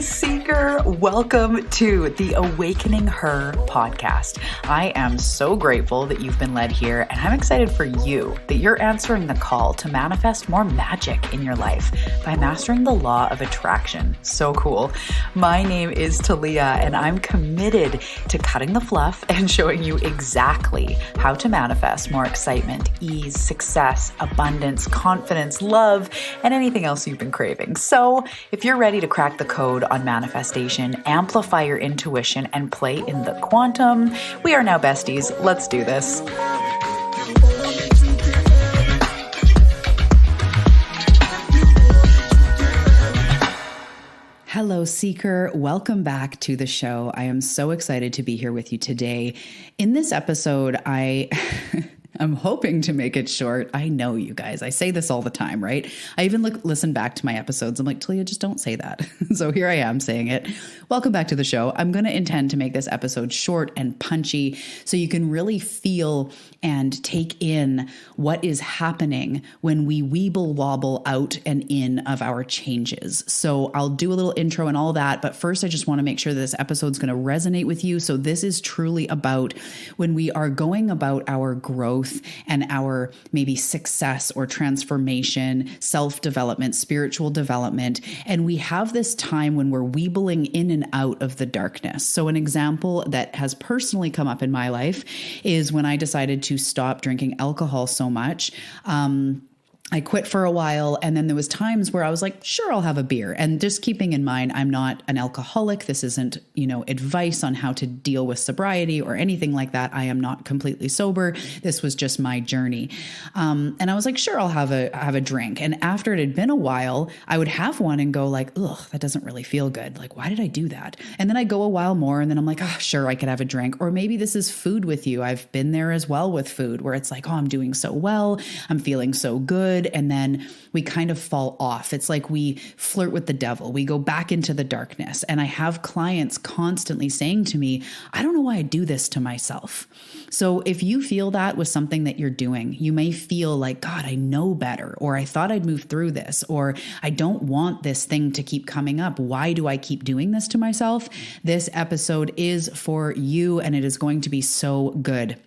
Seeker. Welcome to the Awakening Her podcast. I am so grateful that you've been led here, and I'm excited for you that you're answering the call to manifest more magic in your life by mastering the law of attraction. So cool. My name is Talia, and I'm committed to cutting the fluff and showing you exactly how to manifest more excitement, ease, success, abundance, confidence, love, and anything else you've been craving. So if you're ready to crack the code on manifestation, amplify your intuition, and play in the quantum, we are now besties. Let's do this. Hello, Seeker. Welcome back to the show. I am so excited to be here with you today. In this episode, I'm hoping to make it short. I know you guys. I say this all the time, right? I even listen back to my episodes. I'm like, Talia, just don't say that. So here I am saying it. Welcome back to the show. I'm going to intend to make this episode short and punchy so you can really feel and take in what is happening when we Weeble-Wobble out and in of our changes. So I'll do a little intro and all that, but first I just want to make sure that this episode's going to resonate with you. So this is truly about when we are going about our growth and our maybe success or transformation, self-development, spiritual development. And we have this time when we're weebling in and out of the darkness. So an example that has personally come up in my life is when I decided to stop drinking alcohol so much. I quit for a while, and then there was times where I was like, sure, I'll have a beer. And just keeping in mind, I'm not an alcoholic. This isn't, advice on how to deal with sobriety or anything like that. I am not completely sober. This was just my journey. And I was like, sure, I'll have a drink. And after it had been a while, I would have one and go like, ugh, that doesn't really feel good. Like, why did I do that? And then I go a while more, and then I'm like, oh, sure, I could have a drink. Or maybe this is food with you. I've been there as well with food where it's like, oh, I'm doing so well. I'm feeling so good. And then we kind of fall off. It's like we flirt with the devil. We go back into the darkness. And I have clients constantly saying to me, I don't know why I do this to myself. So if you feel that with something that you're doing, you may feel like, God, I know better, or I thought I'd move through this, or I don't want this thing to keep coming up. Why do I keep doing this to myself? This episode is for you, and it is going to be so good.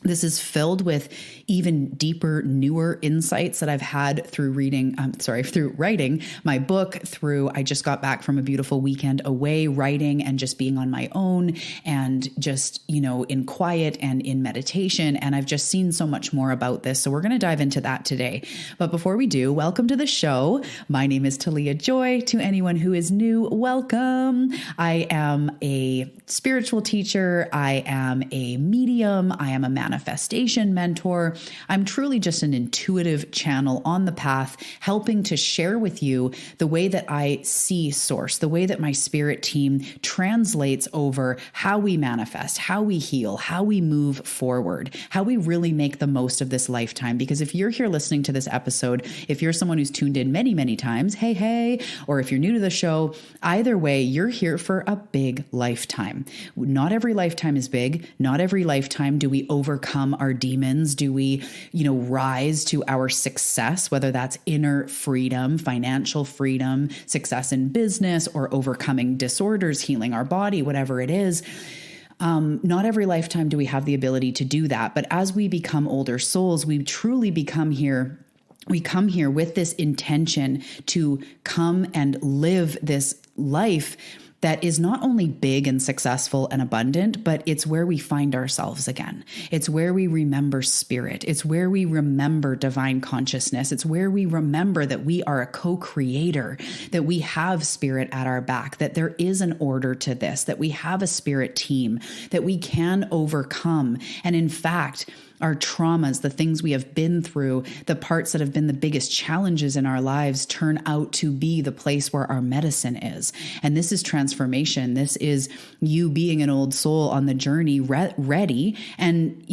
This is filled with even deeper, newer insights that I've had through through writing my book, I just got back from a beautiful weekend away writing and just being on my own and just, in quiet and in meditation. And I've just seen so much more about this. So we're going to dive into that today. But before we do, welcome to the show. My name is Talia Joy. To anyone who is new, welcome. I am a spiritual teacher. I am a medium. I am a manifestation mentor. I'm truly just an intuitive channel on the path, helping to share with you the way that I see source, the way that my spirit team translates over how we manifest, how we heal, how we move forward, how we really make the most of this lifetime. Because if you're here listening to this episode, if you're someone who's tuned in many, many times, hey, or if you're new to the show, either way, you're here for a big lifetime. Not every lifetime is big. Not every lifetime do we overcome our demons. Do we, rise to our success, whether that's inner freedom, financial freedom, success in business, or overcoming disorders, healing our body, whatever it is. Not every lifetime do we have the ability to do that. But as we become older souls, we truly become here. We come here with this intention to come and live this life that is not only big and successful and abundant, but it's where we find ourselves again. It's where we remember spirit. It's where we remember divine consciousness. It's where we remember that we are a co-creator, that we have spirit at our back, that there is an order to this, that we have a spirit team, that we can overcome. And in fact, our traumas, the things we have been through, the parts that have been the biggest challenges in our lives turn out to be the place where our medicine is. And this is transformation. This is you being an old soul on the journey, ready. And,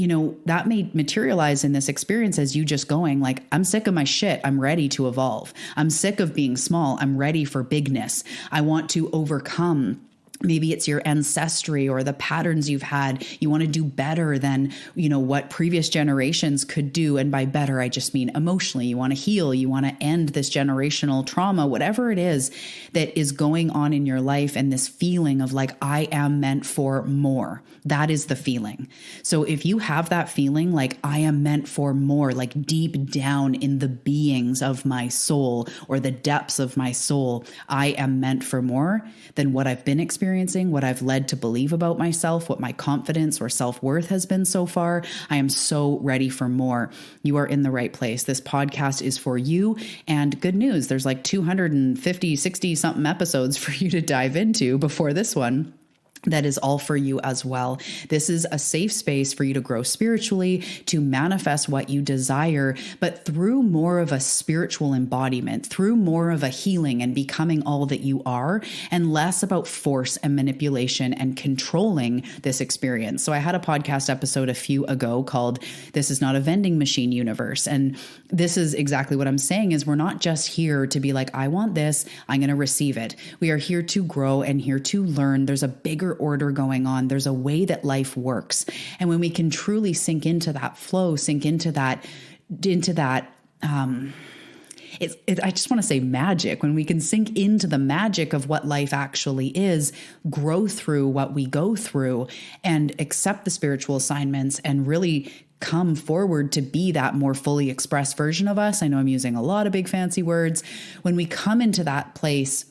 that may materialize in this experience as you just going like, I'm sick of my shit. I'm ready to evolve. I'm sick of being small. I'm ready for bigness. I want to overcome Maybe it's your ancestry or the patterns you've had. You want to do better than, what previous generations could do. And by better, I just mean emotionally. You want to heal. You want to end this generational trauma, whatever it is that is going on in your life. And this feeling of like, I am meant for more. That is the feeling. So if you have that feeling like I am meant for more, like deep down in the beings of my soul or the depths of my soul, I am meant for more than what I've been experiencing, what I've led to believe about myself, what my confidence or self-worth has been so far. I am so ready for more. You are in the right place. This podcast is for you. And good news, there's like 250, 60 something episodes for you to dive into before this one. That is all for you as well. This is a safe space for you to grow spiritually, to manifest what you desire, but through more of a spiritual embodiment, through more of a healing and becoming all that you are, and less about force and manipulation and controlling this experience. So I had a podcast episode a few ago called This Is Not a Vending Machine Universe. And this is exactly what I'm saying is we're not just here to be like, I want this, I'm going to receive it. We are here to grow and here to learn. There's a bigger order going on. There's a way that life works. And when we can truly sink into that flow, sink into that, I just want to say magic. When we can sink into the magic of what life actually is, grow through what we go through and accept the spiritual assignments and really come forward to be that more fully expressed version of us. I know I'm using a lot of big fancy words. When we come into that place,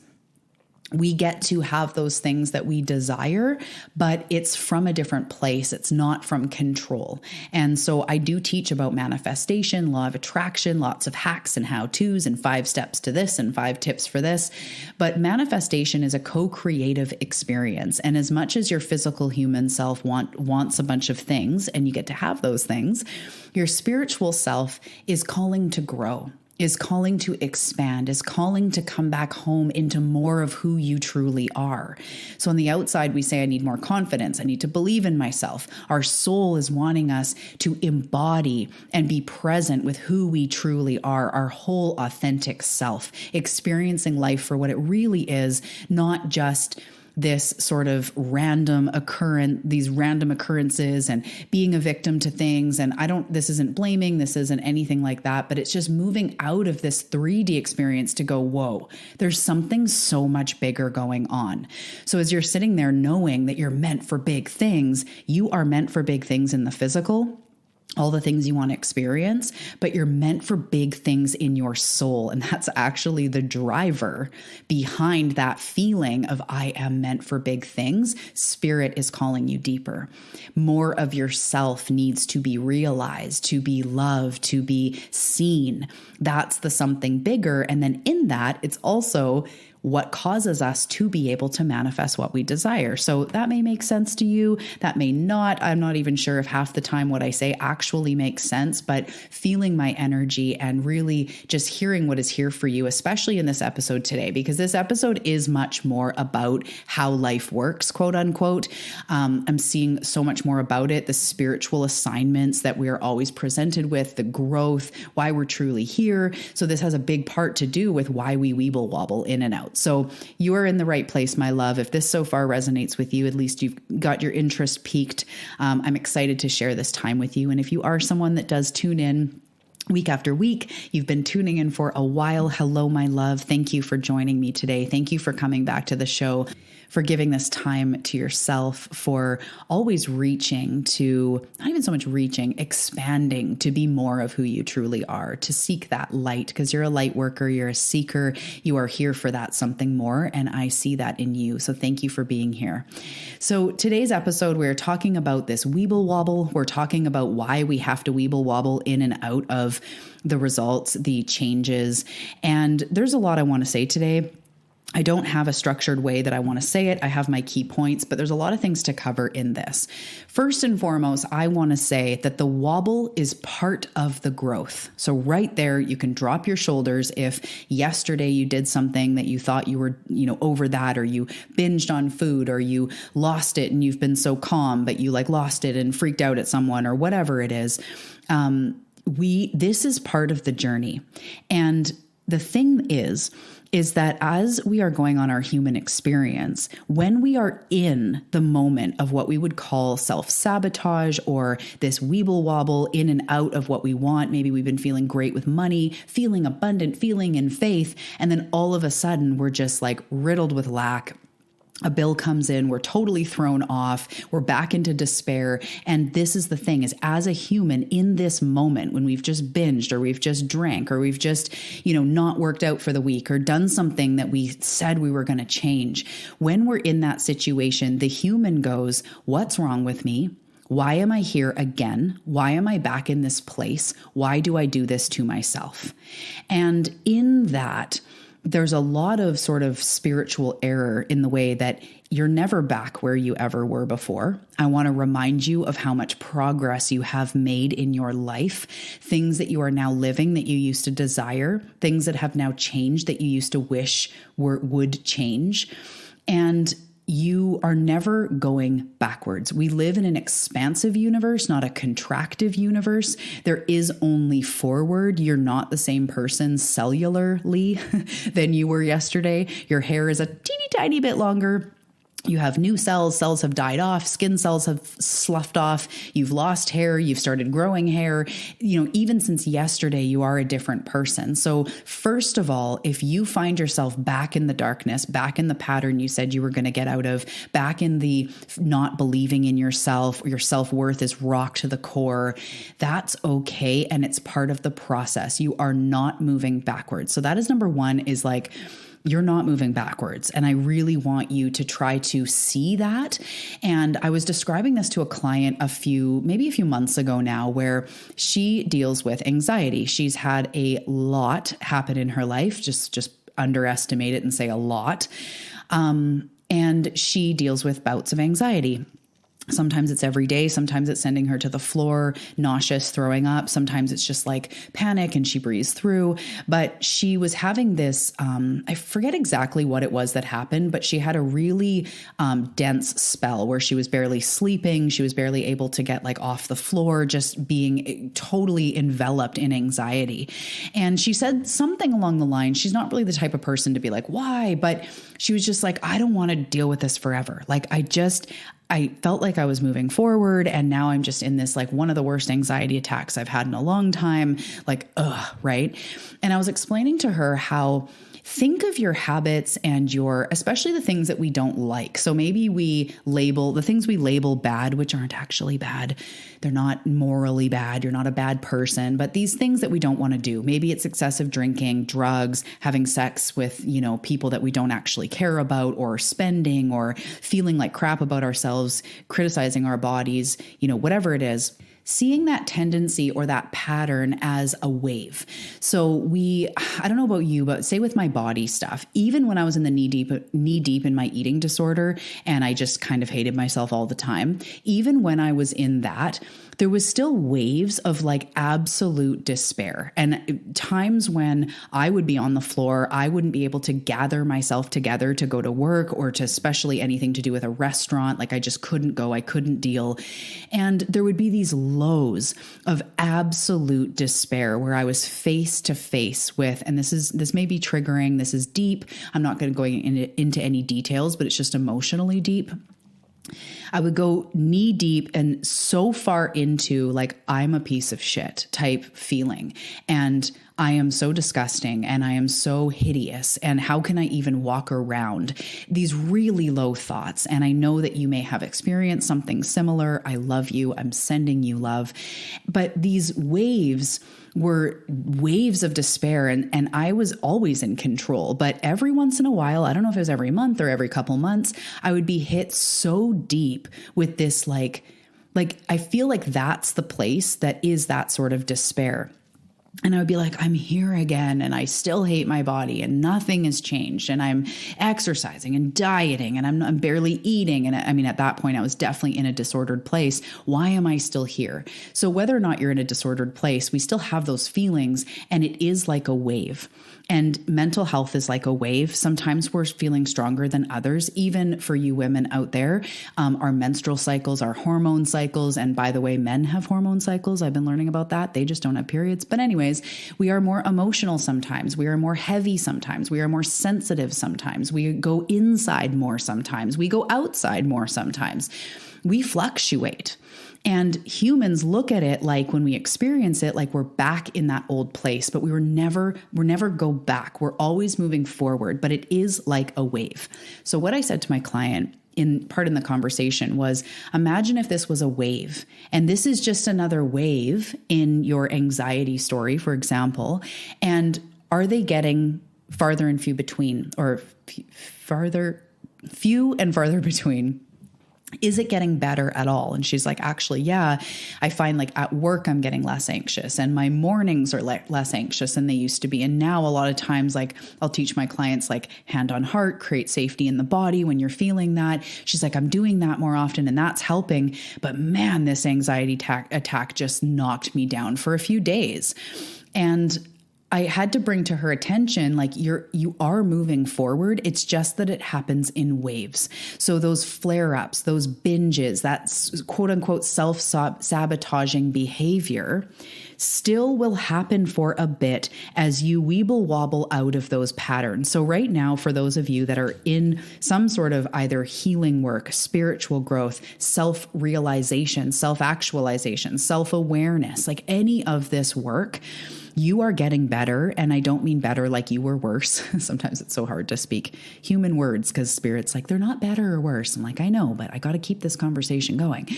we get to have those things that we desire, but it's from a different place. It's not from control. And so I do teach about manifestation, law of attraction, lots of hacks and how-tos and 5 steps to this and 5 tips for this. But manifestation is a co-creative experience. And as much as your physical human self wants a bunch of things, and you get to have those things, your spiritual self is calling to grow, is calling to expand, is calling to come back home into more of who you truly are. So on the outside, we say, I need more confidence. I need to believe in myself. Our soul is wanting us to embody and be present with who we truly are, our whole authentic self, experiencing life for what it really is, not just this sort of these random occurrences and being a victim to things. And this isn't blaming, this isn't anything like that, but it's just moving out of this 3D experience to go, whoa, there's something so much bigger going on. So as you're sitting there knowing that you're meant for big things, you are meant for big things in the physical, all the things you want to experience, but you're meant for big things in your soul. And that's actually the driver behind that feeling of I am meant for big things. Spirit is calling you deeper. More of yourself needs to be realized, to be loved, to be seen. That's the something bigger. And then in that, it's also what causes us to be able to manifest what we desire. So that may make sense to you. That may not. I'm not even sure if half the time what I say actually makes sense, but feeling my energy and really just hearing what is here for you, especially in this episode today, because this episode is much more about how life works, quote unquote. I'm seeing so much more about it, the spiritual assignments that we are always presented with, the growth, why we're truly here. So this has a big part to do with why we Weeble-Wobble in and out. So you are in the right place, my love. If this so far resonates with you, at least you've got your interest piqued. I'm excited to share this time with you. And if you are someone that does tune in week after week, you've been tuning in for a while. Hello, my love. Thank you for joining me today. Thank you for coming back to the show, for giving this time to yourself, for always reaching to, not even so much reaching, expanding to be more of who you truly are, to seek that light, because you're a light worker, you're a seeker, you are here for that something more, and I see that in you. So thank you for being here. So today's episode, we're talking about this Weeble-Wobble. We're talking about why we have to Weeble-Wobble in and out of the results, the changes, and there's a lot I want to say today. I don't have a structured way that I want to say it. I have my key points, but there's a lot of things to cover in this. First and foremost, I want to say that the wobble is part of the growth. So right there, you can drop your shoulders if yesterday you did something that you thought you were, over that, or you binged on food, or you lost it and you've been so calm, but you lost it and freaked out at someone or whatever it is. This is part of the journey. And the thing is is that as we are going on our human experience, when we are in the moment of what we would call self-sabotage or this Weeble-Wobble in and out of what we want, maybe we've been feeling great with money, feeling abundant, feeling in faith, and then all of a sudden we're just like riddled with lack. A bill comes in, we're totally thrown off, we're back into despair. And this is the thing, is as a human in this moment, when we've just binged or we've just drank or we've just, not worked out for the week or done something that we said we were going to change. When we're in that situation, the human goes, what's wrong with me? Why am I here again? Why am I back in this place? Why do I do this to myself? And in that, there's a lot of sort of spiritual error in the way that you're never back where you ever were before. I want to remind you of how much progress you have made in your life, things that you are now living that you used to desire, things that have now changed that you used to wish would change. And you are never going backwards. We live in an expansive universe, not a contractive universe. There is only forward. You're not the same person cellularly than you were yesterday. Your hair is a teeny tiny bit longer. You have new cells, cells have died off, skin cells have sloughed off, you've lost hair, you've started growing hair. Even since yesterday, you are a different person. So first of all, if you find yourself back in the darkness, back in the pattern you said you were going to get out of, back in the not believing in yourself, or your self-worth is rocked to the core, that's okay. And it's part of the process. You are not moving backwards. So that is number one, is like, you're not moving backwards. And I really want you to try to see that. And I was describing this to a client maybe a few months ago now, where she deals with anxiety. She's had a lot happen in her life, just underestimate it and say a lot. And she deals with bouts of anxiety. Sometimes it's every day. Sometimes it's sending her to the floor, nauseous, throwing up. Sometimes it's just like panic and she breathes through. But she was having this, I forget exactly what it was that happened, but she had a really dense spell where she was barely sleeping. She was barely able to get like off the floor, just being totally enveloped in anxiety. And she said something along the line. She's not really the type of person to be like, why? But she was just like, I don't want to deal with this forever. Like I felt like I was moving forward, and now I'm just in this, like, one of the worst anxiety attacks I've had in a long time, like, right? And I was explaining to her how, think of your habits and especially the things that we don't like. So maybe the things we label bad, which aren't actually bad. They're not morally bad. You're not a bad person, but these things that we don't want to do. Maybe it's excessive drinking, drugs, having sex with, people that we don't actually care about, or spending, or feeling like crap about ourselves, criticizing our bodies, whatever it is. Seeing that tendency or that pattern as a wave. So I don't know about you, but say with my body stuff, even when I was in the knee deep in my eating disorder, and I just kind of hated myself all the time, even when I was in that, there was still waves of like absolute despair, and times when I would be on the floor, I wouldn't be able to gather myself together to go to work, or to especially anything to do with a restaurant. Like I just couldn't go, I couldn't deal. And there would be these lows of absolute despair where I was face to face with, and this may be triggering, this is deep. I'm not going to go into any details, but it's just emotionally deep. I would go knee deep and so far into like, I'm a piece of shit type feeling. And I am so disgusting and I am so hideous. And how can I even walk around? These really low thoughts. And I know that you may have experienced something similar. I love you. I'm sending you love. But these waves were waves of despair, and I was always in control. But every once in a while, I don't know if it was every month or every couple months, I would be hit so deep with this like I feel like that's the place that is that sort of despair. And I would be like, I'm here again, and I still hate my body, and nothing has changed, and I'm exercising and dieting, and I'm barely eating. And I mean, at that point, I was definitely in a disordered place. Why am I still here? So whether or not you're in a disordered place, we still have those feelings, and it is like a wave. And mental health is like a wave. Sometimes we're feeling stronger than others. Even for you women out there, our menstrual cycles, our hormone cycles. And by the way, men have hormone cycles. I've been learning about that. They just don't have periods. But anyway, anyways, we are more emotional sometimes. We are more heavy sometimes. We are more sensitive sometimes. We go inside more sometimes. We go outside more sometimes. We fluctuate. And humans look at it like, when we experience it, like we're back in that old place, but we're never go back. We're always moving forward, but it is like a wave. So what I said to my client in the conversation was, imagine if this was a wave, and this is just another wave in your anxiety story, for example. And are they getting farther and few between, or few and farther between? Is it getting better at all? And she's like, actually, yeah, I find like at work, I'm getting less anxious, and my mornings are less anxious than they used to be. And now a lot of times, like I'll teach my clients, like hand on heart, create safety in the body when you're feeling that. She's like, I'm doing that more often and that's helping. But man, this anxiety attack just knocked me down for a few days. And I had to bring to her attention, like you are moving forward. It's just that it happens in waves. So those flare-ups, those binges, that's quote unquote self-sabotaging behavior still will happen for a bit as you Weeble-Wobble out of those patterns. So right now, for those of you that are in some sort of either healing work, spiritual growth, self-realization, self-actualization, self-awareness, like any of this work, you are getting better. And I don't mean better like you were worse. Sometimes it's so hard to speak human words because spirit's like, they're not better or worse. I'm like, I know, but I got to keep this conversation going.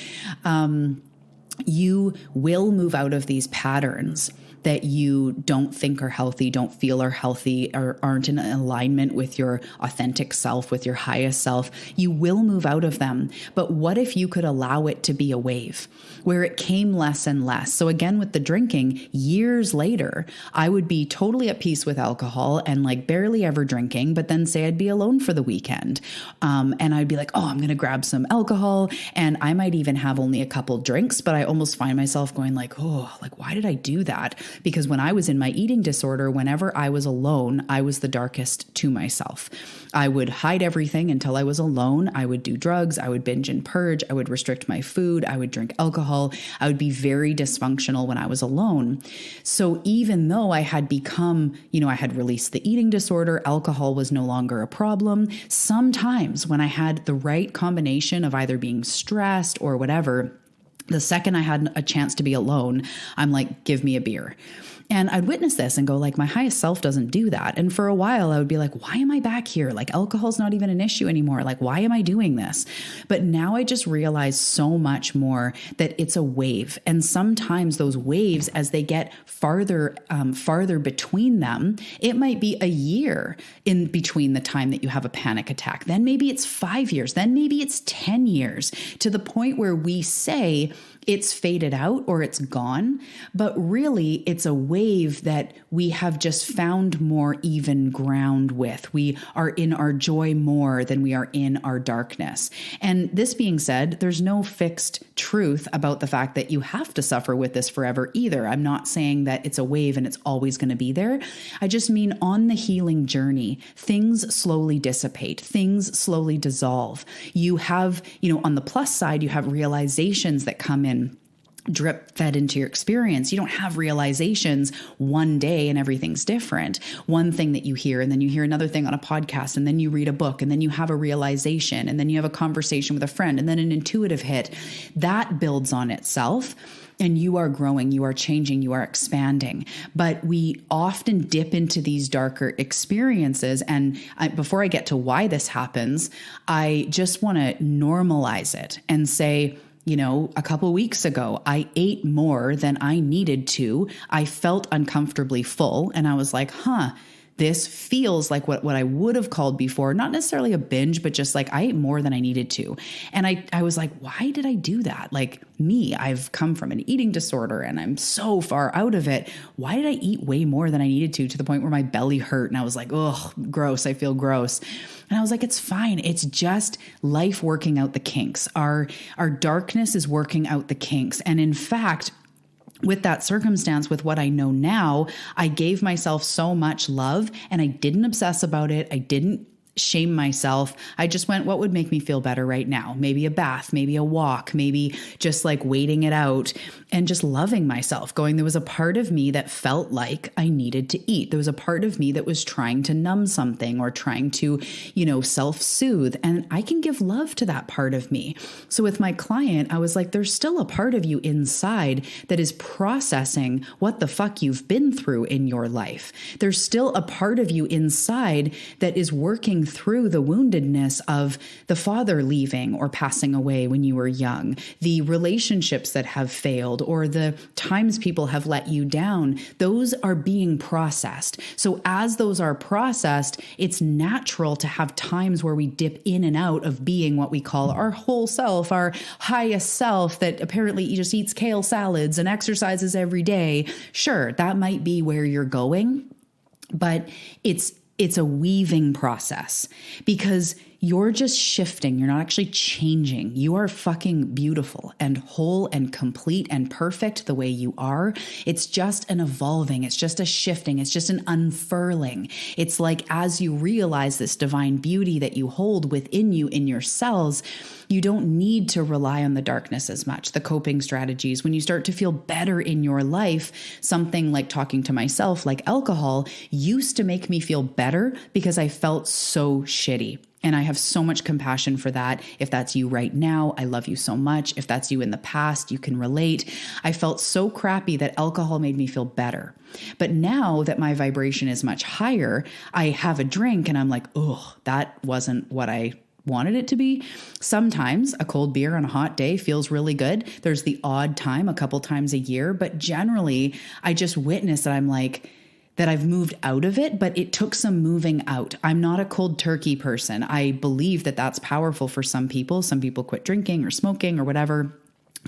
You will move out of these patterns that you don't think are healthy, don't feel are healthy, or aren't in alignment with your authentic self, with your highest self. You will move out of them. But what if you could allow it to be a wave where it came less and less? So again, with the drinking, years later, I would be totally at peace with alcohol and like barely ever drinking, but then say I'd be alone for the weekend. And I'd be like, oh, I'm going to grab some alcohol. And I might even have only a couple drinks, but I almost find myself going like, oh, like, why did I do that? Because when I was in my eating disorder, whenever I was alone, I was the darkest to myself. I would hide everything until I was alone. I would do drugs. I would binge and purge. I would restrict my food. I would drink alcohol. I would be very dysfunctional when I was alone. So even though I had become, I had released the eating disorder, alcohol was no longer a problem. Sometimes when I had the right combination of either being stressed or whatever, the second I had a chance to be alone, I'm like, give me a beer. And I'd witness this and go like, my highest self doesn't do that. And for a while I would be like, why am I back here? Like alcohol's not even an issue anymore. Like, why am I doing this? But now I just realize so much more that it's a wave. And sometimes those waves, as they get farther between them, it might be a year in between the time that you have a panic attack. Then maybe it's 5 years. Then maybe it's 10 years, to the point where we say it's faded out or it's gone. But really, it's a wave that we have just found more even ground with. We are in our joy more than we are in our darkness. And this being said, there's no fixed truth about the fact that you have to suffer with this forever either. I'm not saying that it's a wave and it's always going to be there. I just mean on the healing journey, things slowly dissipate, things slowly dissolve. You have, on the plus side, you have realizations that come in, drip fed into your experience. You don't have realizations one day and everything's different. One thing that you hear, and then you hear another thing on a podcast, and then you read a book, and then you have a realization, and then you have a conversation with a friend, and then an intuitive hit. That builds on itself. And you are growing, you are changing, you are expanding. But we often dip into these darker experiences. And before I get to why this happens, I just want to normalize it and say, a couple weeks ago, I ate more than I needed to. I felt uncomfortably full. And I was like, this feels like what I would have called before, not necessarily a binge, but just like I ate more than I needed to. And I was like, why did I do that? Like me, I've come from an eating disorder and I'm so far out of it. Why did I eat way more than I needed to the point where my belly hurt? And I was like, oh, gross. I feel gross. And I was like, it's fine. It's just life working out the kinks. Our darkness is working out the kinks. And in fact, with that circumstance, with what I know now, I gave myself so much love and I didn't obsess about it. I didn't shame myself. I just went, what would make me feel better right now? Maybe a bath, maybe a walk, maybe just like waiting it out and just loving myself, going, there was a part of me that felt like I needed to eat. There was a part of me that was trying to numb something or trying to, self-soothe. And I can give love to that part of me. So with my client, I was like, there's still a part of you inside that is processing what the fuck you've been through in your life. There's still a part of you inside that is working through the woundedness of the father leaving or passing away when you were young, the relationships that have failed, or the times people have let you down. Those are being processed. So as those are processed, it's natural to have times where we dip in and out of being what we call our whole self, our highest self that apparently just eats kale salads and exercises every day. Sure, that might be where you're going, but it's a weaving process because you're just shifting. You're not actually changing. You are fucking beautiful and whole and complete and perfect the way you are. It's just an evolving. It's just a shifting. It's just an unfurling. It's like as you realize this divine beauty that you hold within you in your cells, you don't need to rely on the darkness as much, the coping strategies. When you start to feel better in your life, something like talking to myself, like alcohol, used to make me feel better because I felt so shitty. And I have so much compassion for that. If that's you right now, I love you so much. If that's you in the past, you can relate. I felt so crappy that alcohol made me feel better. But now that my vibration is much higher, I have a drink and I'm like, oh, that wasn't what I wanted it to be. Sometimes a cold beer on a hot day feels really good. There's the odd time, a couple times a year, but generally I just witness that I'm like, that I've moved out of it, but it took some moving out. I'm not a cold turkey person. I believe that that's powerful for some people. Some people quit drinking or smoking or whatever.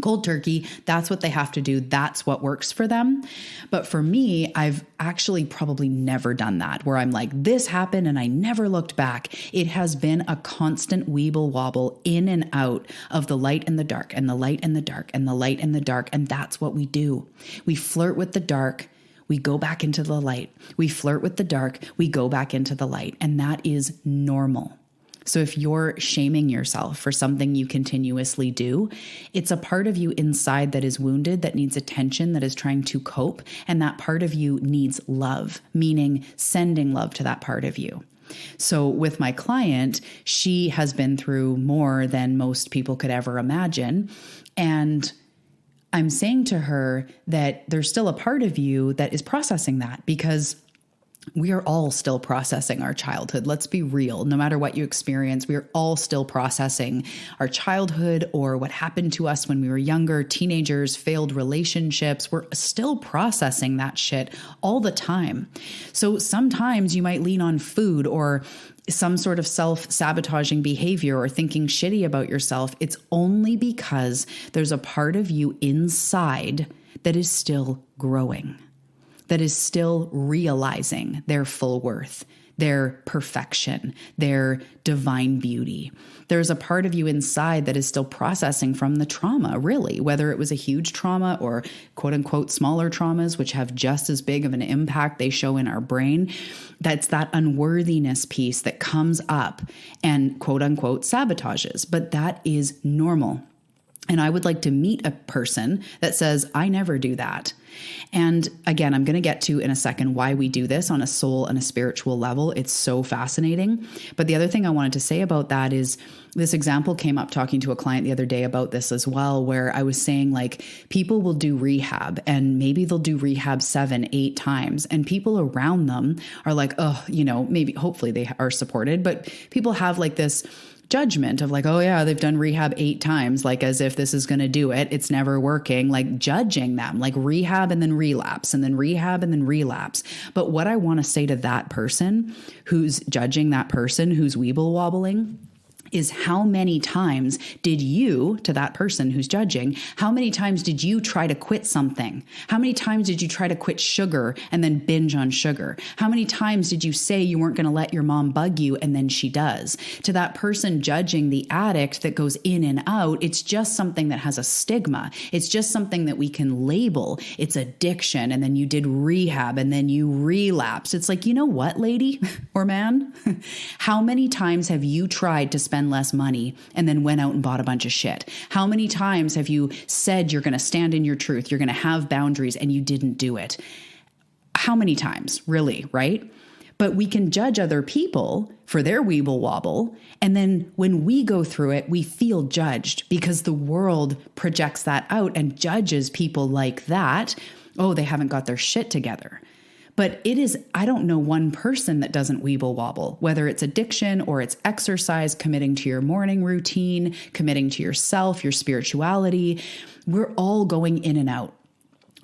Cold turkey, that's what they have to do. That's what works for them. But for me, I've actually probably never done that where I'm like, this happened and I never looked back. It has been a constant Weeble-Wobble in and out of the light and the dark and the light and the dark and the light and the dark. And that's what we do. We flirt with the dark. We go back into the light. We flirt with the dark. We go back into the light. And that is normal. So if you're shaming yourself for something you continuously do, it's a part of you inside that is wounded, that needs attention, that is trying to cope. And that part of you needs love, meaning sending love to that part of you. So with my client, she has been through more than most people could ever imagine. And I'm saying to her that there's still a part of you that is processing that because we are all still processing our childhood. Let's be real. No matter what you experience, we are all still processing our childhood or what happened to us when we were younger, teenagers, failed relationships. We're still processing that shit all the time. So sometimes you might lean on food or some sort of self-sabotaging behavior or thinking shitty about yourself. It's only because there's a part of you inside that is still growing, that is still realizing their full worth, their perfection, their divine beauty. There's a part of you inside that is still processing from the trauma, really, whether it was a huge trauma or quote unquote smaller traumas, which have just as big of an impact they show in our brain. That's that unworthiness piece that comes up and quote unquote sabotages, but that is normal. And I would like to meet a person that says, I never do that. And again, I'm going to get to in a second why we do this on a soul and a spiritual level. It's so fascinating. But the other thing I wanted to say about that is this example came up talking to a client the other day about this as well, where I was saying like people will do rehab and maybe they'll do rehab 7, 8 times. And people around them are like, oh, maybe hopefully they are supported, but people have like this judgment of like, oh yeah, they've done rehab 8 times, like as if this is going to do it. It's never working, like judging them, like rehab and then relapse and then rehab and then relapse. But what I want to say to that person who's judging that person who's Weeble-Wobbling is how many times did you, to that person who's judging, how many times did you try to quit something? How many times did you try to quit sugar and then binge on sugar? How many times did you say you weren't going to let your mom bug you and then she does? To that person judging the addict that goes in and out, it's just something that has a stigma. It's just something that we can label. It's addiction, and then you did rehab and then you relapse. It's like, you know what, lady or man? How many times have you tried to spend less money and then went out and bought a bunch of shit? How many times have you said you're going to stand in your truth, you're going to have boundaries, and you didn't do it? How many times, really, right? But we can judge other people for their Weeble-Wobble, and then when we go through it, we feel judged because the world projects that out and judges people like that. Oh, they haven't got their shit together. But it is, I don't know one person that doesn't Weeble-Wobble, whether it's addiction or it's exercise, committing to your morning routine, committing to yourself, your spirituality. We're all going in and out.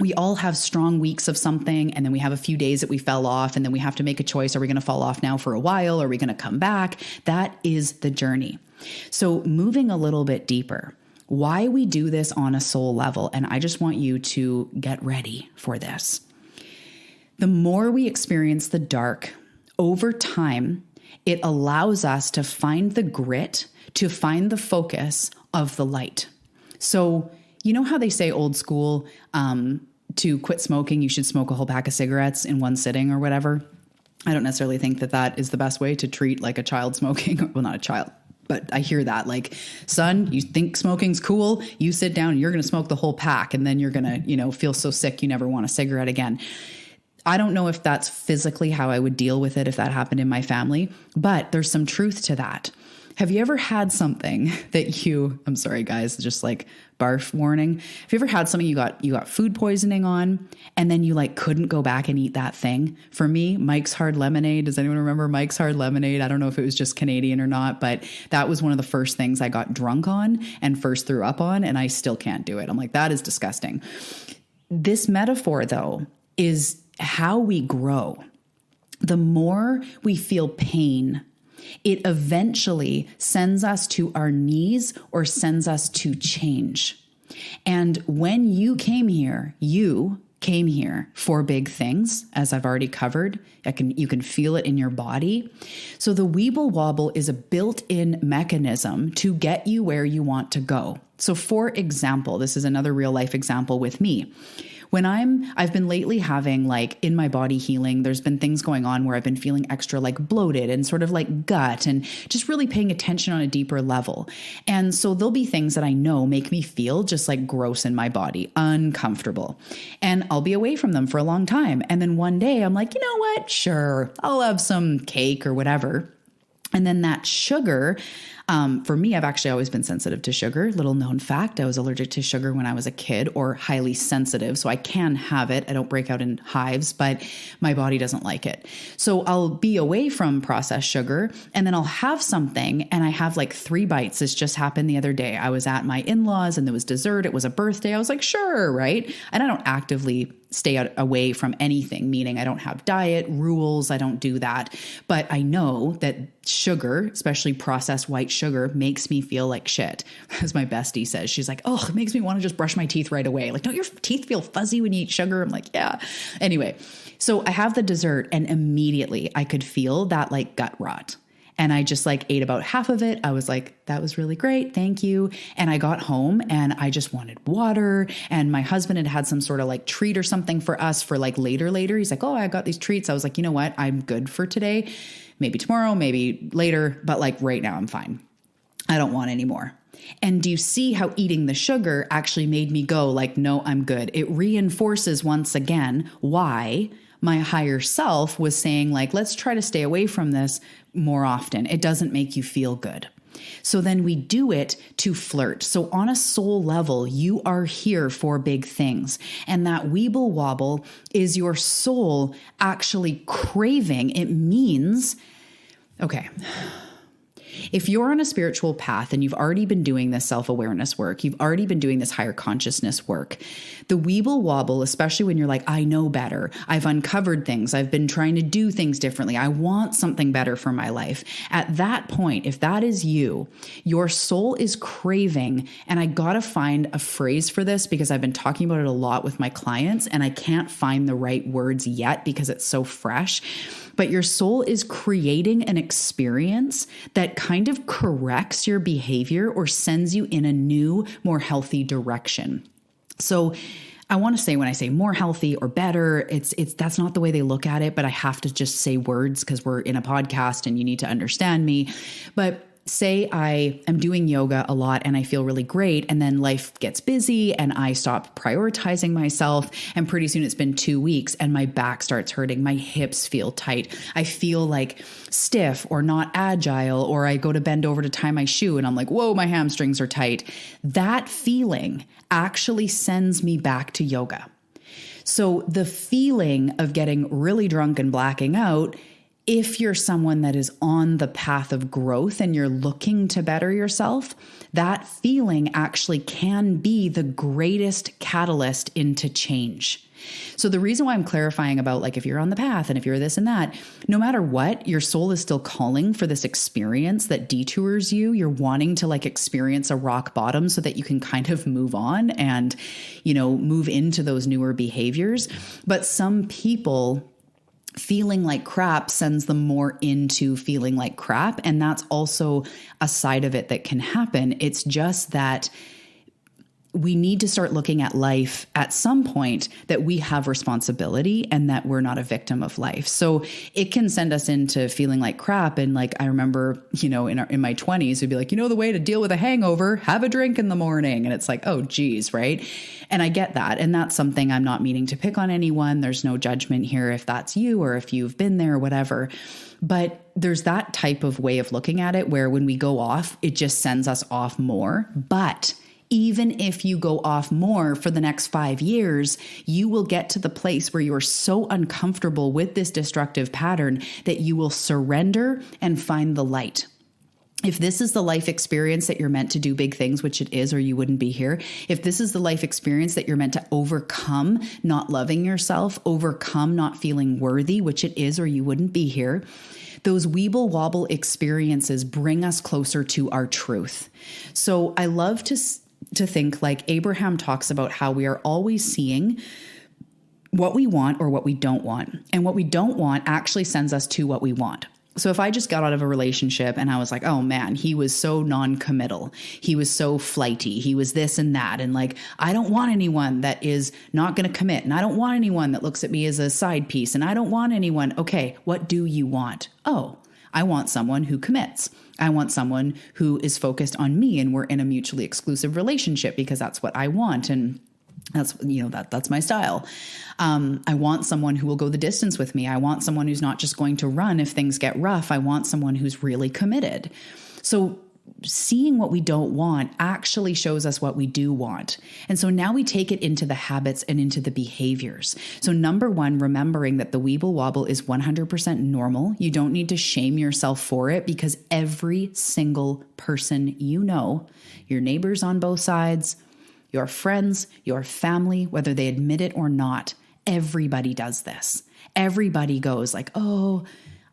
We all have strong weeks of something, and then we have a few days that we fell off, and then we have to make a choice. Are we going to fall off now for a while? Are we going to come back? That is the journey. So moving a little bit deeper, why we do this on a soul level, and I just want you to get ready for this. The more we experience the dark over time, it allows us to find the grit, to find the focus of the light. So, you know how they say old school, to quit smoking, you should smoke a whole pack of cigarettes in one sitting or whatever? I don't necessarily think that that is the best way to treat like a child smoking. Well, not a child, but I hear that like, son, you think smoking's cool? You sit down and you're going to smoke the whole pack, and then you're going to, feel so sick you never want a cigarette again. I don't know if that's physically how I would deal with it if that happened in my family, but there's some truth to that. Have you ever had something that I'm sorry guys, just like barf warning. Have you ever had something you got food poisoning on, and then you like couldn't go back and eat that thing? For me, Mike's Hard Lemonade. Does anyone remember Mike's Hard Lemonade? I don't know if it was just Canadian or not, but that was one of the first things I got drunk on and first threw up on, and I still can't do it. I'm like, that is disgusting. This metaphor though is how we grow. The more we feel pain, it eventually sends us to our knees or sends us to change. And when you came here for big things, as I've already covered. You can feel it in your body. So the Weeble-Wobble is a built-in mechanism to get you where you want to go. So for example, this is another real life example with me. When I've been lately having like in my body healing, there's been things going on where I've been feeling extra like bloated and sort of like gut and just really paying attention on a deeper level. And so there'll be things that I know make me feel just like gross in my body, uncomfortable. And I'll be away from them for a long time. And then one day I'm like, you know what? Sure, I'll have some cake or whatever. And then that sugar, for me, I've actually always been sensitive to sugar. Little known fact, I was allergic to sugar when I was a kid, or highly sensitive. So I can have it. I don't break out in hives, but my body doesn't like it. So I'll be away from processed sugar, and then I'll have something, and I have like 3 bites. This just happened the other day. I was at my in-laws and there was dessert. It was a birthday. I was like, sure, right? And I don't actively stay away from anything, meaning I don't have diet rules. I don't do that. But I know that sugar, especially processed white sugar, makes me feel like shit. As my bestie says, she's like, oh, it makes me want to just brush my teeth right away. Like, don't your teeth feel fuzzy when you eat sugar? I'm like, yeah. Anyway, so I have the dessert and immediately I could feel that like gut rot. And I just like ate about half of it. I was like, that was really great. Thank you. And I got home and I just wanted water. And my husband had some sort of like treat or something for us for like later. He's like, oh, I got these treats. I was like, you know what? I'm good for today. Maybe tomorrow, maybe later. But like right now I'm fine. I don't want any more. And do you see how eating the sugar actually made me go like, no, I'm good. It reinforces once again why my higher self was saying like, let's try to stay away from this more often. It doesn't make you feel good. So then we do it to flirt. So on a soul level, you are here for big things. And that Weeble-Wobble is your soul actually craving. It means, okay, If you're on a spiritual path and you've already been doing this self-awareness work, you've already been doing this higher consciousness work, the Weeble-Wobble, especially when you're like, I know better, I've uncovered things, I've been trying to do things differently, I want something better for my life. At that point, if that is you, your soul is craving, and I gotta find a phrase for this because I've been talking about it a lot with my clients and I can't find the right words yet because it's so fresh. But your soul is creating an experience that kind of corrects your behavior or sends you in a new, more healthy direction. So I want to say, when I say more healthy or better, it's that's not the way they look at it, but I have to just say words because we're in a podcast and you need to understand me. But say I am doing yoga a lot and I feel really great, and then life gets busy and I stop prioritizing myself, and pretty soon it's been 2 weeks and my back starts hurting, my hips feel tight, I feel like stiff or not agile, or I go to bend over to tie my shoe and I'm like, whoa, my hamstrings are tight. That feeling actually sends me back to yoga. So the feeling of getting really drunk and blacking out, if you're someone that is on the path of growth and you're looking to better yourself, that feeling actually can be the greatest catalyst into change. So the reason why I'm clarifying about, like, if you're on the path and if you're this and that, no matter what, your soul is still calling for this experience that detours you. You're wanting to like experience a rock bottom so that you can kind of move on and, move into those newer behaviors. But some people, feeling like crap sends them more into feeling like crap. And that's also a side of it that can happen. It's just that we need to start looking at life at some point that we have responsibility and that we're not a victim of life. So it can send us into feeling like crap. And like, I remember, in my 20s, we'd be like, the way to deal with a hangover, have a drink in the morning. And it's like, oh, geez, right? And I get that. And that's something I'm not meaning to pick on anyone. There's no judgment here if that's you or if you've been there or whatever. But there's that type of way of looking at it where when we go off, it just sends us off more. But even if you go off more for the next 5 years, you will get to the place where you are so uncomfortable with this destructive pattern that you will surrender and find the light. If this is the life experience that you're meant to do big things, which it is, or you wouldn't be here. If this is the life experience that you're meant to overcome not loving yourself, overcome not feeling worthy, which it is, or you wouldn't be here. Those Weeble-Wobble experiences bring us closer to our truth. So I love to think, like Abraham talks about, how we are always seeing what we want or what we don't want. And what we don't want actually sends us to what we want. So if I just got out of a relationship and I was like, oh man, he was so non-committal, he was so flighty, he was this and that, and like, I don't want anyone that is not going to commit, and I don't want anyone that looks at me as a side piece, and I don't want anyone. Okay, what do you want? Oh, I want someone who commits. I want someone who is focused on me and we're in a mutually exclusive relationship because that's what I want. And that's my style. I want someone who will go the distance with me. I want someone who's not just going to run if things get rough. I want someone who's really committed. So seeing what we don't want actually shows us what we do want. And so now we take it into the habits and into the behaviors. So number one, remembering that the Weeble-Wobble is 100% normal. You don't need to shame yourself for it because every single person your neighbors on both sides, your friends, your family, whether they admit it or not, everybody does this. Everybody goes like, oh,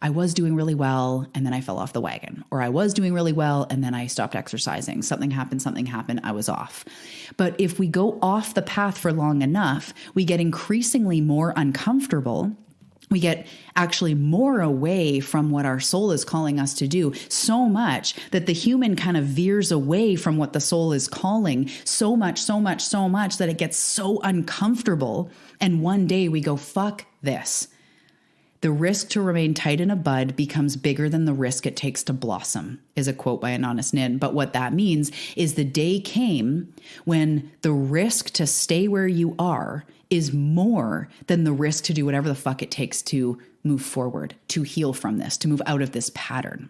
I was doing really well and then I fell off the wagon, or I was doing really well and then I stopped exercising. Something happened, I was off. But if we go off the path for long enough, we get increasingly more uncomfortable. We get actually more away from what our soul is calling us to do, so much that the human kind of veers away from what the soul is calling, so much that it gets so uncomfortable. And one day we go, fuck this. The risk to remain tight in a bud becomes bigger than the risk it takes to blossom, is a quote by an honest nin. But what that means is the day came when the risk to stay where you are is more than the risk to do whatever the fuck it takes to move forward, to heal from this, to move out of this pattern.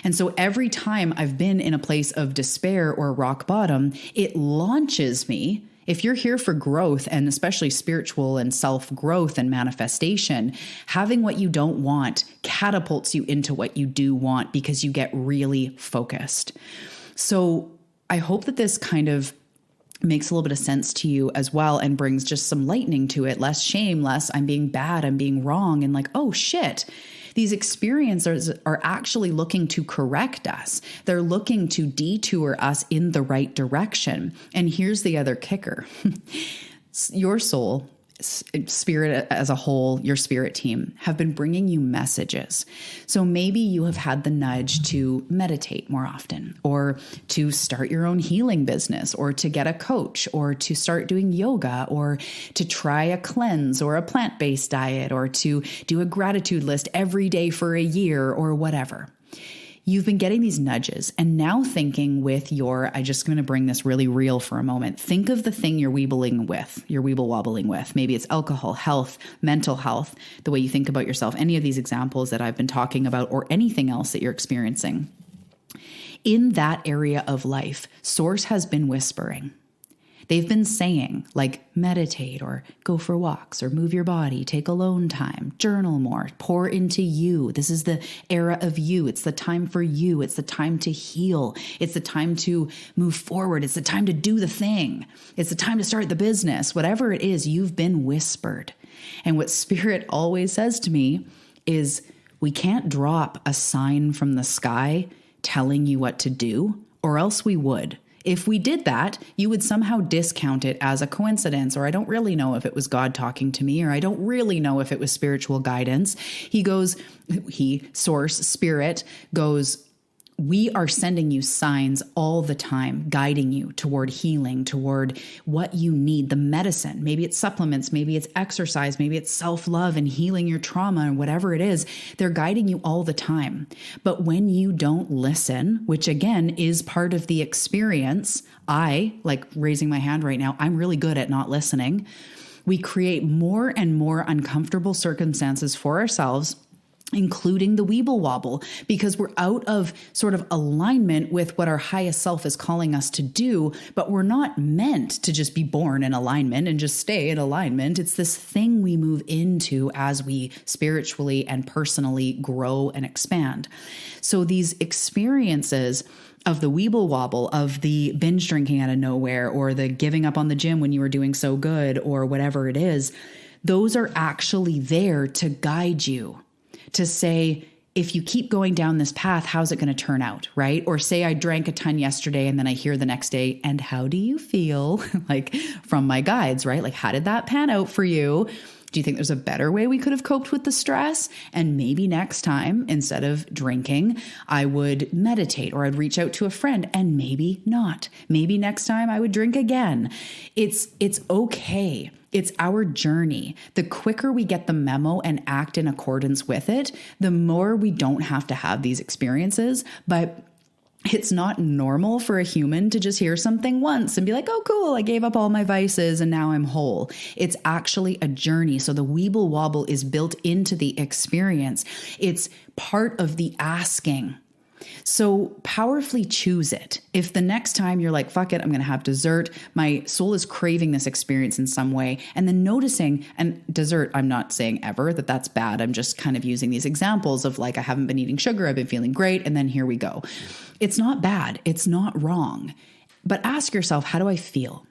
And so every time I've been in a place of despair or rock bottom, it launches me If you're here for growth, and especially spiritual and self-growth and manifestation, having what you don't want catapults you into what you do want because you get really focused. So I hope that this kind of makes a little bit of sense to you as well and brings just some lightening to it, less shame, less I'm being bad, I'm being wrong, and like, oh shit. These experiences are actually looking to correct us. They're looking to detour us in the right direction. And here's the other kicker. Your soul, spirit as a whole, your spirit team have been bringing you messages. So maybe you have had the nudge to meditate more often, or to start your own healing business, or to get a coach, or to start doing yoga, or to try a cleanse or a plant-based diet, or to do a gratitude list every day for a year, or whatever. You've been getting these nudges, and now thinking with I'm just going to bring this really real for a moment. Think of the thing you're weeble-wobbling with. Maybe it's alcohol, health, mental health, the way you think about yourself, any of these examples that I've been talking about, or anything else that you're experiencing. In that area of life, Source has been whispering. They've been saying, like, meditate, or go for walks, or move your body, take alone time, journal more, pour into you. This is the era of you. It's the time for you. It's the time to heal. It's the time to move forward. It's the time to do the thing. It's the time to start the business. Whatever it is, you've been whispered. And what Spirit always says to me is, we can't drop a sign from the sky telling you what to do, or else we would. If we did that, you would somehow discount it as a coincidence, or I don't really know if it was God talking to me, or I don't really know if it was spiritual guidance. Source, Spirit goes, we are sending you signs all the time, guiding you toward healing, toward what you need, the medicine. Maybe it's supplements, maybe it's exercise, maybe it's self-love and healing your trauma, and whatever it is, they're guiding you all the time. But when you don't listen, which again is part of the experience, like raising my hand right now, I'm really good at not listening. We create more and more uncomfortable circumstances for ourselves, including the Weeble-Wobble, because we're out of sort of alignment with what our highest self is calling us to do, but we're not meant to just be born in alignment and just stay in alignment. It's this thing we move into as we spiritually and personally grow and expand. So these experiences of the Weeble-Wobble, of the binge drinking out of nowhere, or the giving up on the gym when you were doing so good, or whatever it is, those are actually there to guide you. To say, if you keep going down this path, how's it going to turn out, right? Or say I drank a ton yesterday and then I hear the next day, and how do you feel? Like from my guides, right? Like, how did that pan out for you? Do you think there's a better way we could have coped with the stress? And maybe next time, instead of drinking, I would meditate, or I'd reach out to a friend, and maybe not. Maybe next time I would drink again. It's okay. It's our journey. The quicker we get the memo and act in accordance with it, the more we don't have to have these experiences. But it's not normal for a human to just hear something once and be like, oh, cool, I gave up all my vices and now I'm whole. It's actually a journey. So the Weeble-Wobble is built into the experience. It's part of the asking. So powerfully choose it. If the next time you're like, fuck it, I'm going to have dessert, my soul is craving this experience in some way, and then noticing, and dessert, I'm not saying ever that that's bad. I'm just kind of using these examples of like, I haven't been eating sugar, I've been feeling great, and then here we go. It's not bad. It's not wrong. But ask yourself, how do I feel?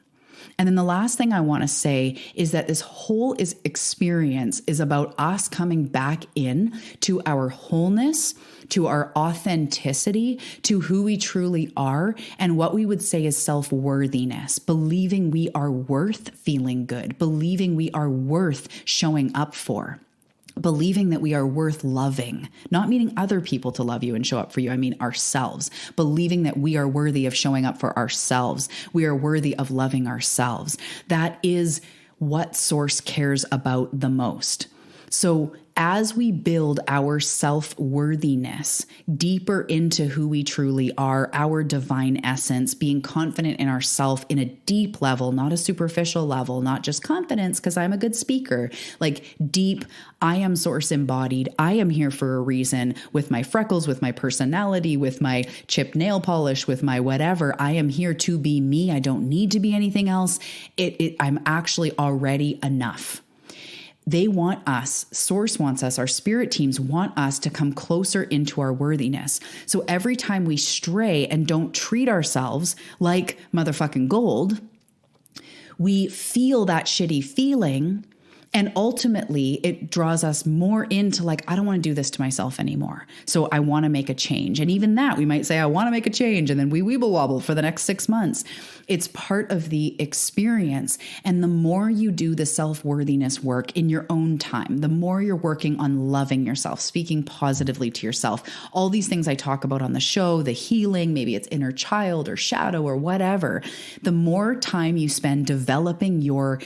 And then the last thing I want to say is that this whole experience is about us coming back in to our wholeness, to our authenticity, to who we truly are, and what we would say is self-worthiness, believing we are worth feeling good, believing we are worth showing up for. Believing that we are worth loving, not meaning other people to love you and show up for you. I mean ourselves. Believing that we are worthy of showing up for ourselves. We are worthy of loving ourselves. That is what Source cares about the most. So as we build our self-worthiness deeper into who we truly are, our divine essence, being confident in ourself in a deep level, not a superficial level, not just confidence because I'm a good speaker, like deep, I am source embodied. I am here for a reason with my freckles, with my personality, with my chipped nail polish, with my whatever. I am here to be me. I don't need to be anything else. I'm actually already enough. They want us, Source wants us, our spirit teams want us to come closer into our worthiness. So every time we stray and don't treat ourselves like motherfucking gold, we feel that shitty feeling. And ultimately, it draws us more into like, I don't want to do this to myself anymore. So I want to make a change. And even that, we might say, I want to make a change. And then we Weeble-Wobble for the next 6 months. It's part of the experience. And the more you do the self-worthiness work in your own time, the more you're working on loving yourself, speaking positively to yourself, all these things I talk about on the show, the healing, maybe it's inner child or shadow or whatever, the more time you spend developing your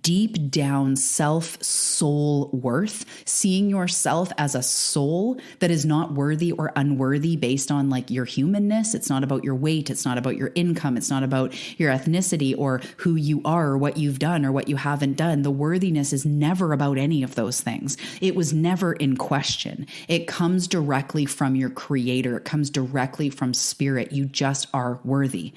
deep down soul worth, seeing yourself as a soul that is not worthy or unworthy based on like your humanness. It's not about your weight. It's not about your income. It's not about your ethnicity or who you are or what you've done or what you haven't done. The worthiness is never about any of those things. It was never in question. It comes directly from your creator. It comes directly from spirit. You just are worthy.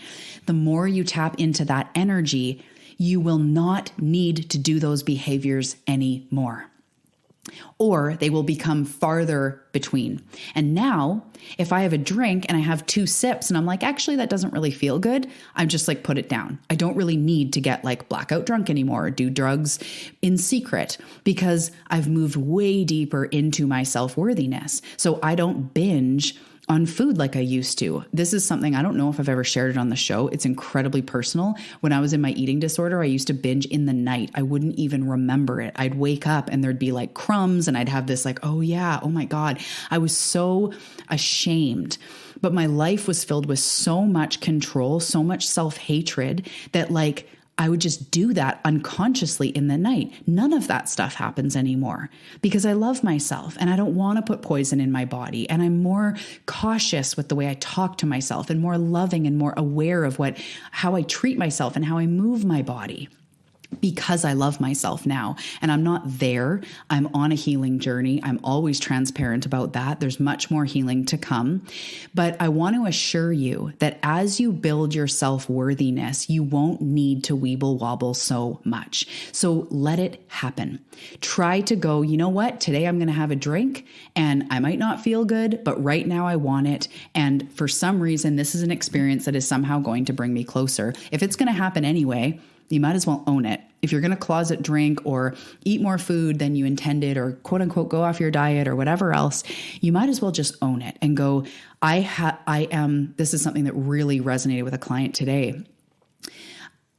The more you tap into that energy, you will not need to do those behaviors anymore, or they will become farther between. And now, if I have a drink and I have 2 sips and I'm like, actually, that doesn't really feel good, I'm just like, put it down. I don't really need to get like blackout drunk anymore or do drugs in secret because I've moved way deeper into my self-worthiness. So I don't binge on food like I used to. This is something, I don't know if I've ever shared it on the show. It's incredibly personal. When I was in my eating disorder, I used to binge in the night. I wouldn't even remember it. I'd wake up and there'd be like crumbs and I'd have this like, oh yeah, oh my God. I was so ashamed. But my life was filled with so much control, so much self-hatred that like, I would just do that unconsciously in the night. None of that stuff happens anymore because I love myself and I don't want to put poison in my body. And I'm more cautious with the way I talk to myself and more loving and more aware of how I treat myself and how I move my body. Because I love myself now and I'm not there. I'm on a healing journey. I'm always transparent about that. There's much more healing to come. But I want to assure you that as you build your self-worthiness, you won't need to Weeble-Wobble so much. So let it happen. Try to go, you know what? Today I'm going to have a drink and I might not feel good, but right now I want it. And for some reason, this is an experience that is somehow going to bring me closer. If it's going to happen anyway, you might as well own it. If you're going to closet drink or eat more food than you intended or quote unquote go off your diet or whatever else, you might as well just own it and go, this is something that really resonated with a client today.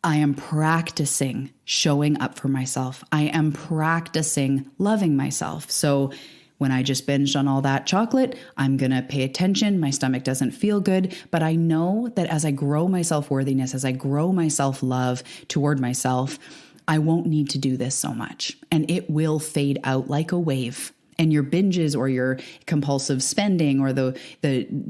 I am practicing showing up for myself. I am practicing loving myself. So when I just binged on all that chocolate, I'm going to pay attention. My stomach doesn't feel good, but I know that as I grow my self-worthiness, as I grow my self-love toward myself, I won't need to do this so much. And it will fade out like a wave. And your binges or your compulsive spending or the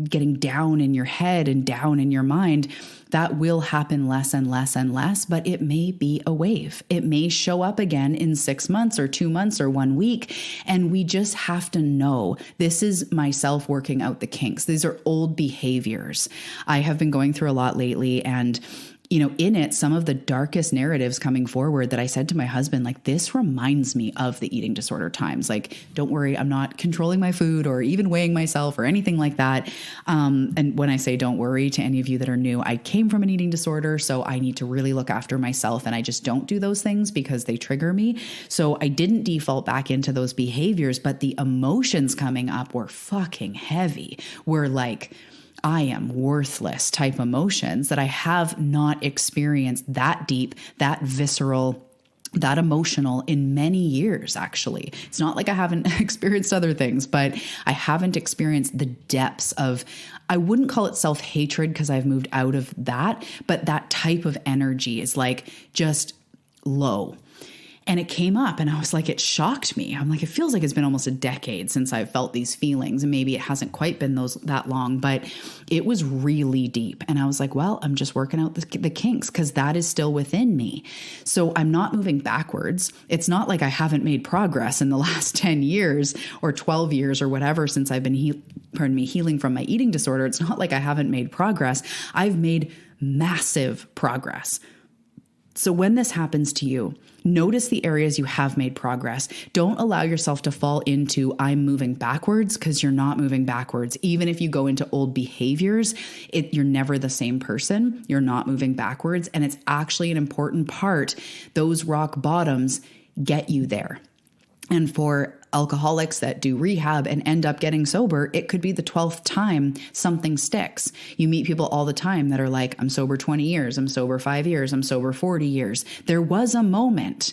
getting down in your head and down in your mind, that will happen less and less and less, but it may be a wave. It may show up again in 6 months or 2 months or 1 week. And we just have to know this is myself working out the kinks. These are old behaviors. I have been going through a lot lately and in it, some of the darkest narratives coming forward that I said to my husband, like, this reminds me of the eating disorder times. Like, don't worry, I'm not controlling my food or even weighing myself or anything like that. And when I say don't worry to any of you that are new, I came from an eating disorder, so I need to really look after myself. And I just don't do those things because they trigger me. So I didn't default back into those behaviors, but the emotions coming up were fucking heavy. Were like, I am worthless type emotions that I have not experienced that deep, that visceral, that emotional in many years, actually. It's not like I haven't experienced other things, but I haven't experienced the depths of, I wouldn't call it self-hatred because I've moved out of that, but that type of energy is like just low. And it came up and I was like, it shocked me. I'm like, it feels like it's been almost a decade since I've felt these feelings. And maybe it hasn't quite been that long, but it was really deep. And I was like, well, I'm just working out the kinks because that is still within me. So I'm not moving backwards. It's not like I haven't made progress in the last 10 years or 12 years or whatever since I've been healing from my eating disorder. It's not like I haven't made progress. I've made massive progress. So when this happens to you, notice the areas you have made progress. Don't allow yourself to fall into I'm moving backwards, because you're not moving backwards. Even if you go into old behaviors, you're never the same person. You're not moving backwards. And it's actually an important part. Those rock bottoms get you there. And for alcoholics that do rehab and end up getting sober, it could be the 12th time something sticks. You meet people all the time that are like, I'm sober 20 years, I'm sober 5 years, I'm sober 40 years. There was a moment.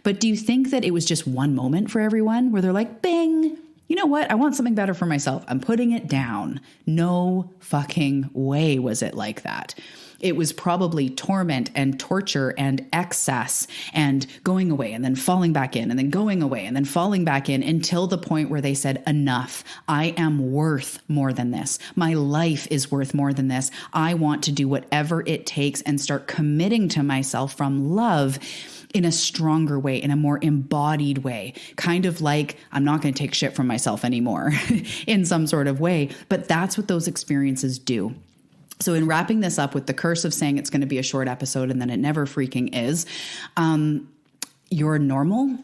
But do you think that it was just one moment for everyone where they're like, bing, you know what? I want something better for myself. I'm putting it down. No fucking way was it like that. It was probably torment and torture and excess and going away and then falling back in and then going away and then falling back in until the point where they said, enough. I am worth more than this. My life is worth more than this. I want to do whatever it takes and start committing to myself from love in a stronger way, in a more embodied way, kind of like I'm not going to take shit from myself anymore in some sort of way. But that's what those experiences do. So in wrapping this up with the curse of saying it's going to be a short episode and then it never freaking is, you're normal.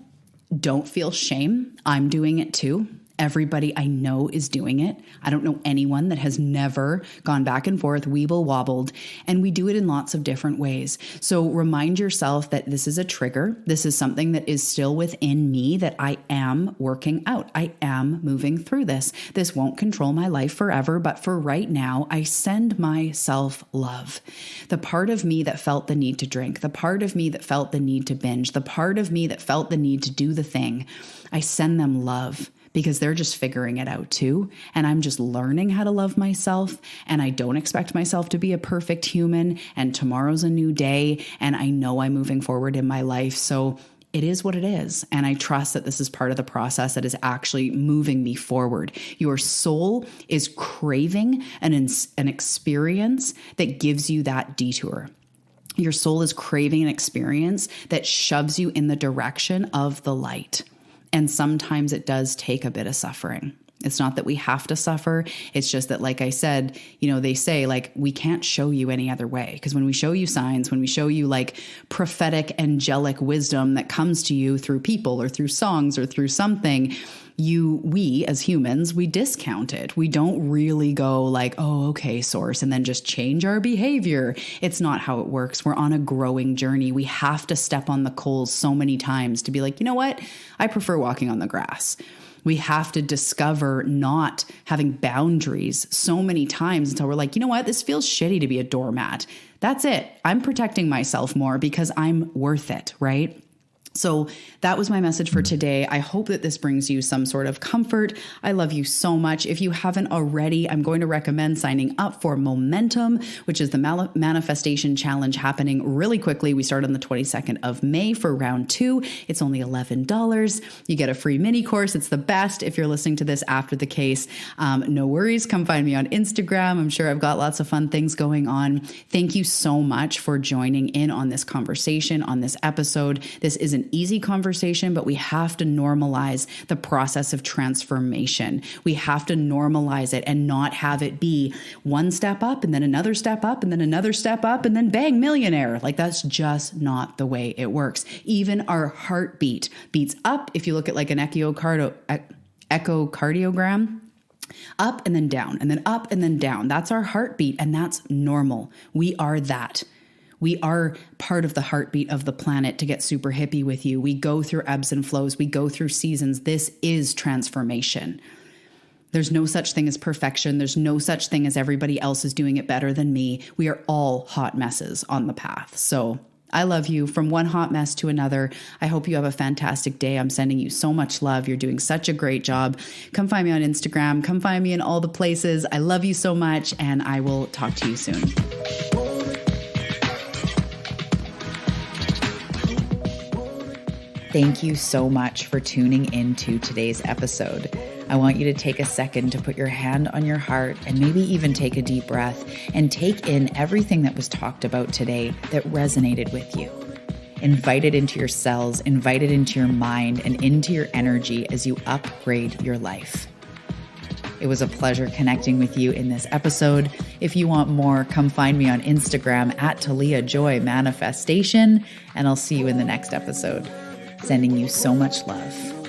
Don't feel shame. I'm doing it too. Everybody I know is doing it. I don't know anyone that has never gone back and forth, Weeble-Wobbled, and we do it in lots of different ways. So remind yourself that this is a trigger. This is something that is still within me that I am working out. I am moving through this. This won't control my life forever, but for right now, I send myself love. The part of me that felt the need to drink, the part of me that felt the need to binge, the part of me that felt the need to do the thing, I send them love. Because they're just figuring it out too. And I'm just learning how to love myself. And I don't expect myself to be a perfect human. And tomorrow's a new day. And I know I'm moving forward in my life. So it is what it is. And I trust that this is part of the process that is actually moving me forward. Your soul is craving an experience that gives you that detour. Your soul is craving an experience that shoves you in the direction of the light. And sometimes it does take a bit of suffering. It's not that we have to suffer. It's just that, like I said, they say like, we can't show you any other way. Because when we show you signs, when we show you like prophetic, angelic wisdom that comes to you through people or through songs or through something, we as humans, we discount it. We don't really go like, oh, okay, source, and then just change our behavior. It's not how it works. We're on a growing journey. We have to step on the coals so many times to be like, you know what? I prefer walking on the grass. We have to discover not having boundaries so many times until we're like, you know what? This feels shitty to be a doormat. That's it. I'm protecting myself more because I'm worth it, right? So that was my message for today. I hope that this brings you some sort of comfort. I love you so much. If you haven't already, I'm going to recommend signing up for Momentum, which is the manifestation challenge happening really quickly. We start on the 22nd of May for round 2. It's only $11. You get a free mini course. It's the best if you're listening to this after the case. No worries. Come find me on Instagram. I'm sure I've got lots of fun things going on. Thank you so much for joining in on this conversation, on this episode. This is an easy conversation, but we have to normalize the process of transformation. We have to normalize it and not have it be one step up and then another step up and then another step up and then bang, millionaire. Like that's just not the way it works. Even our heartbeat beats up. If you look at like an echocardiogram, up and then down and then up and then down. That's our heartbeat and that's normal. We are that. We are part of the heartbeat of the planet, to get super hippie with you. We go through ebbs and flows. We go through seasons. This is transformation. There's no such thing as perfection. There's no such thing as everybody else is doing it better than me. We are all hot messes on the path. So I love you from one hot mess to another. I hope you have a fantastic day. I'm sending you so much love. You're doing such a great job. Come find me on Instagram. Come find me in all the places. I love you so much, and I will talk to you soon. Thank you so much for tuning into today's episode. I want you to take a second to put your hand on your heart and maybe even take a deep breath and take in everything that was talked about today that resonated with you. Invite it into your cells, invite it into your mind and into your energy as you upgrade your life. It was a pleasure connecting with you in this episode. If you want more, come find me on Instagram at Talia Joy Manifestation, and I'll see you in the next episode. Sending you so much love.